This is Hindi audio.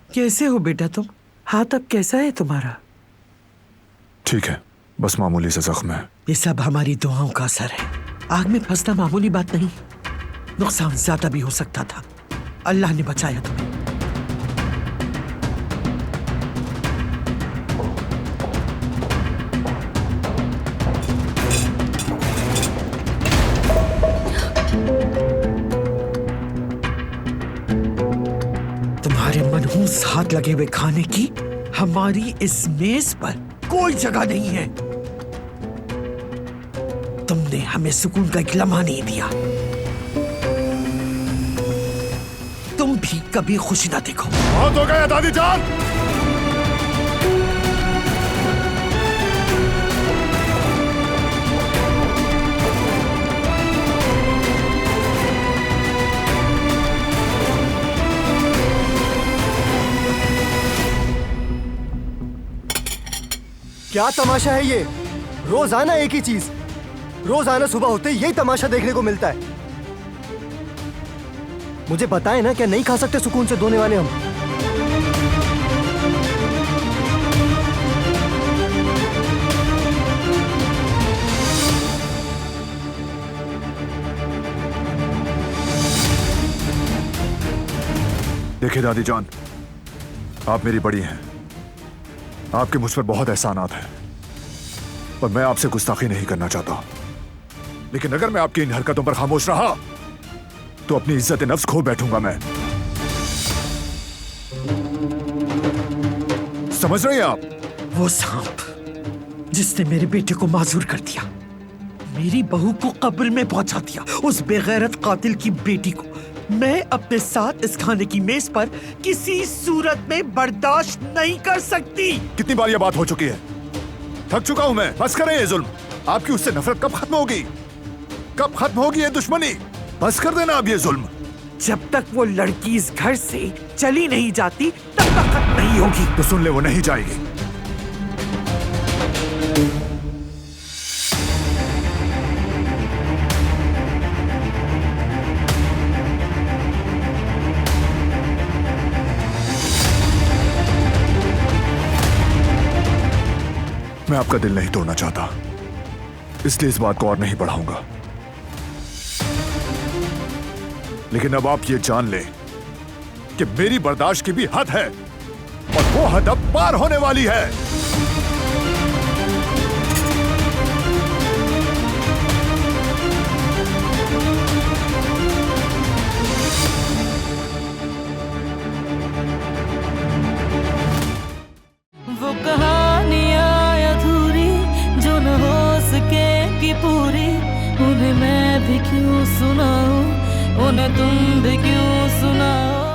कैसे हो बेटा तुम? हाथ अब कैसा है तुम्हारा? ठीक है, बस मामूली से जख्म है। ये सब हमारी दुआओं का असर है। आग में फंसना मामूली बात नहीं, नुकसान ज्यादा भी हो सकता था। अल्लाह ने बचाया तुम्हें। तुम्हारे मनहूस हाथ लगे हुए खाने की हमारी इस मेज पर कोई जगह नहीं है। तुमने हमें सुकून का एक लम्हा नहीं दिया। तुम भी कभी खुशी ना देखो। बहुत हो गया दादी जान। क्या तमाशा है ये? रोजाना एक ही चीज, रोजाना सुबह होते ही यही तमाशा देखने को मिलता है। मुझे बताएं ना, क्या नहीं खा सकते सुकून से धोने वाले हम? देखिए दादी जान, आप मेरी बड़ी हैं, आपके मुझ पर बहुत एहसानात हैं और मैं आपसे गुस्ताखी नहीं करना चाहता, लेकिन अगर मैं आपकी इन हरकतों पर खामोश रहा तो अपनी इज्जत नफ्स खो बैठूंगा मैं। समझ रही हैं आप? वो सांप जिसने मेरे बेटे को माजूर कर दिया, मेरी बहू को कब्र में पहुंचा दिया, उस बेगैरत कातिल की बेटी को मैं अपने साथ इस खाने की मेज पर किसी सूरत में बर्दाश्त नहीं कर सकती। कितनी बार यह बात हो चुकी है, थक चुका हूं मैं। बस करें ये जुल्म। आपकी उससे नफरत कब खत्म होगी? कब खत्म होगी ये दुश्मनी? बस कर देना अब ये जुल्म। जब तक वो लड़की इस घर से चली नहीं जाती तब तक खत्म नहीं होगी। तो सुन ले, वो नहीं जाएगी। मैं आपका दिल नहीं तोड़ना चाहता, इसलिए इस बात को और नहीं बढ़ाऊंगा, लेकिन अब आप ये जान लें कि मेरी बर्दाश्त की भी हद है और वो हद अब पार होने वाली है। वो कहानियां अधूरी जो न हो सके कि पूरी, उन्हें मैं भी क्यों सुनाऊं, उन्हें तुम भी क्यों सुनाओ।